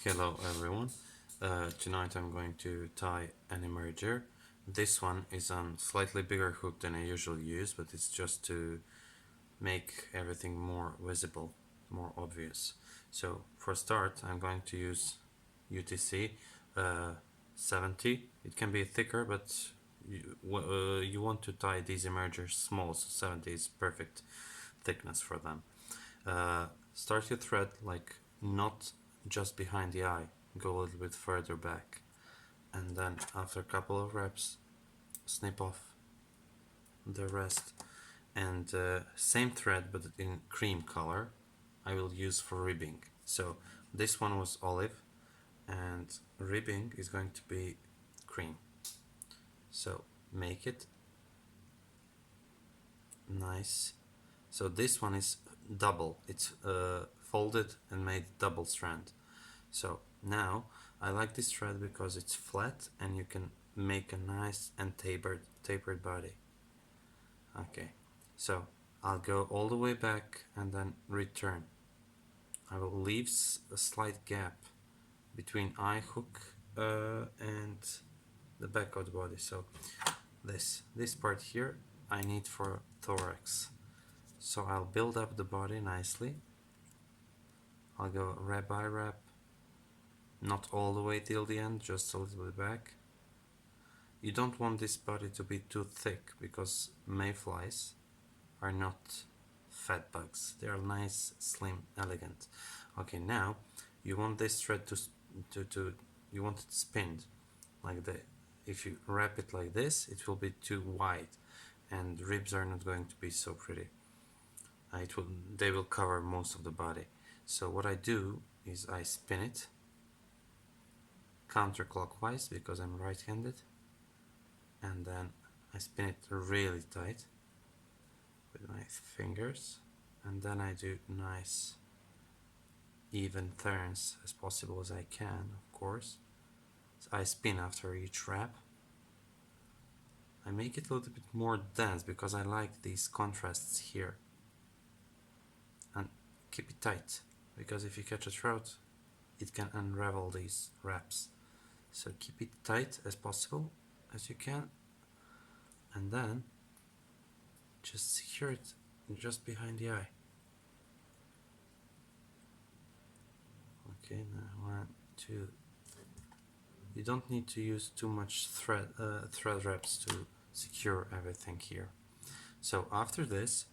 Hello everyone. Tonight I'm going to tie an emerger. This one is on slightly bigger hook than I usually use, but it's just to make everything more visible, more obvious. So for start I'm going to use UTC 70. It can be thicker, but you want to tie these emergers small, so 70 is perfect thickness for them. Start your thread like not just behind the eye, go a little bit further back, and then after a couple of reps snip off the rest, and same thread but in cream color I will use for ribbing. So this one was olive and ribbing is going to be cream. So make it nice. So this one is double, it's folded and made double strand. So now I like this thread because it's flat and you can make a nice and tapered body. Okay, so I'll go all the way back and then return. I will leave a slight gap between eye hook and the back of the body. So this part here I need for thorax. So I'll build up the body nicely. I'll go rep by rep, not all the way till the end, just a little bit back. You don't want this body to be too thick because mayflies are not fat bugs. They are nice, slim, elegant. Okay, now you want this thread to you want it spinned like that. If you wrap it like this, it will be too wide and ribs are not going to be so pretty. They will cover most of the body. So what I do is I spin it counterclockwise because I'm right-handed, and then I spin it really tight with my fingers, and then I do nice even turns as possible as I can, of course. So I spin after each wrap. I make it a little bit more dense because I like these contrasts here. And keep it tight, because if you catch a trout, it can unravel these wraps. So keep it tight as possible as you can, and then just secure it just behind the eye. Okay, now 1, 2. You don't need to use too much thread wraps to secure everything here. So after this,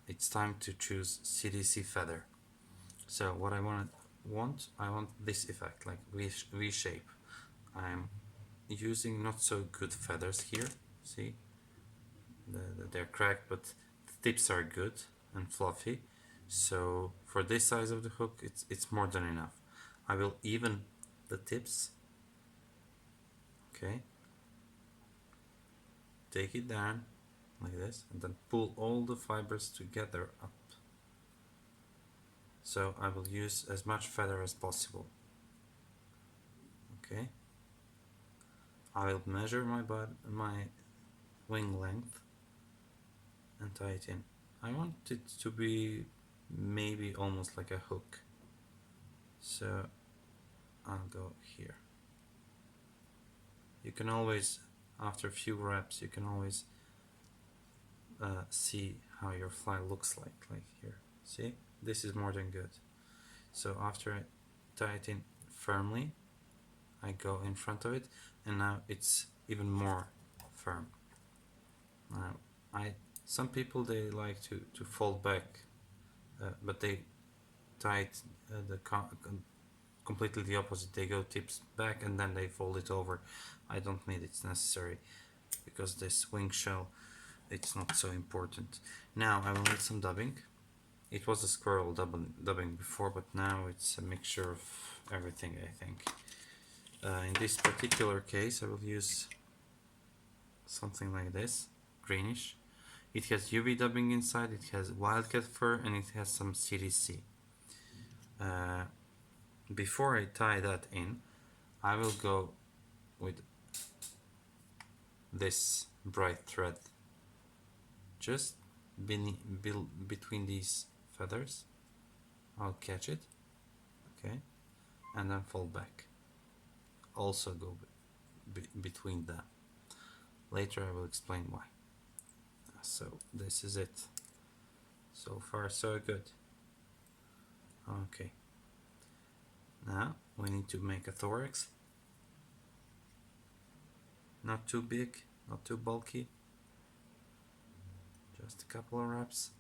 it's time to choose CDC feather. So what I want this effect, like V shape. I'm using not so good feathers here. See, they're cracked, but the tips are good and fluffy. So for this size of the hook, it's more than enough. I will even the tips. Okay, take it down like this and then pull all the fibers together up. So I will use as much feather as possible. Okay, I will measure my wing length and tie it in. I want it to be maybe almost like a hook, so I'll go here. You can always, after a few reps, you can always see how your fly looks like here. See, this is more than good. So after I tie it in firmly, I go in front of it, and now it's even more firm. Now, some people they like to fold back, but they tie it completely the opposite. They go tips back and then they fold it over. I don't need it's necessary because this wing shell, it's not so important. Now I will need some dubbing. It was a squirrel dubbing before, but now it's a mixture of everything, I think. In this particular case I will use something like this, greenish. It has UV dubbing inside, it has wildcat fur, and it has some CDC. Before I tie that in, I will go with this bright thread just between these feathers. I'll catch it, okay, and then fold back. Also go between them. Later I will explain why. So this is it. So far so good. Okay. Now we need to make a thorax. Not too big, not too bulky. Just a couple of wraps.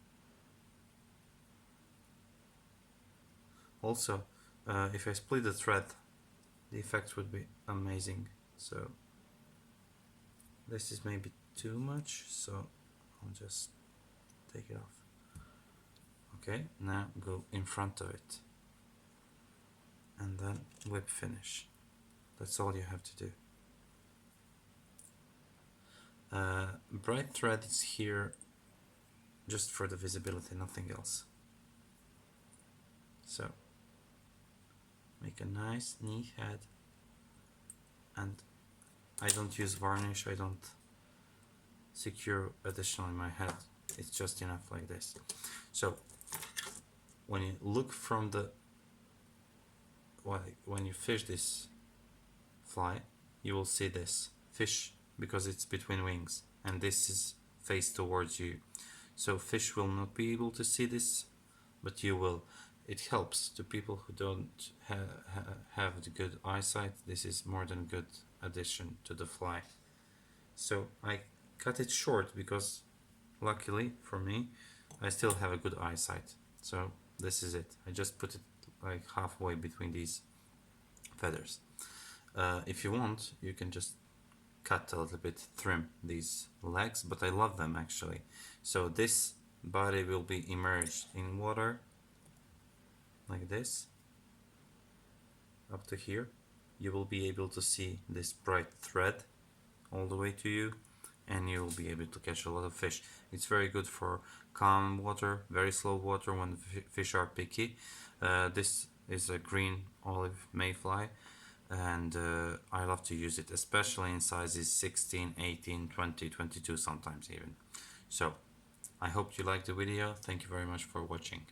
Also, if I split the thread, the effect would be amazing. So this is maybe too much, so I'll just take it off. Okay, now go in front of it and then whip finish. That's all you have to do. Bright thread is here just for the visibility, nothing else. So make a nice neat head, and I don't use varnish, I don't secure additional in my head, it's just enough like this. So when you look from the, when you fish this fly, you will see this fish because it's between wings, and this is faced towards you. So fish will not be able to see this, but you will. It helps to people who don't have the good eyesight. This is more than good addition to the fly. So I cut it short because luckily for me I still have a good eyesight. So this is it. I just put it like halfway between these feathers. If you want, you can just cut a little bit, trim these legs, but I love them actually. So this body will be immersed in water like this up to here. You will be able to see this bright thread all the way to you, and you will be able to catch a lot of fish. It's very good for calm water, very slow water when fish are picky. This is a green olive mayfly, and I love to use it, especially in sizes 16, 18, 20, 22 sometimes even. So I hope you liked the video. Thank you very much for watching.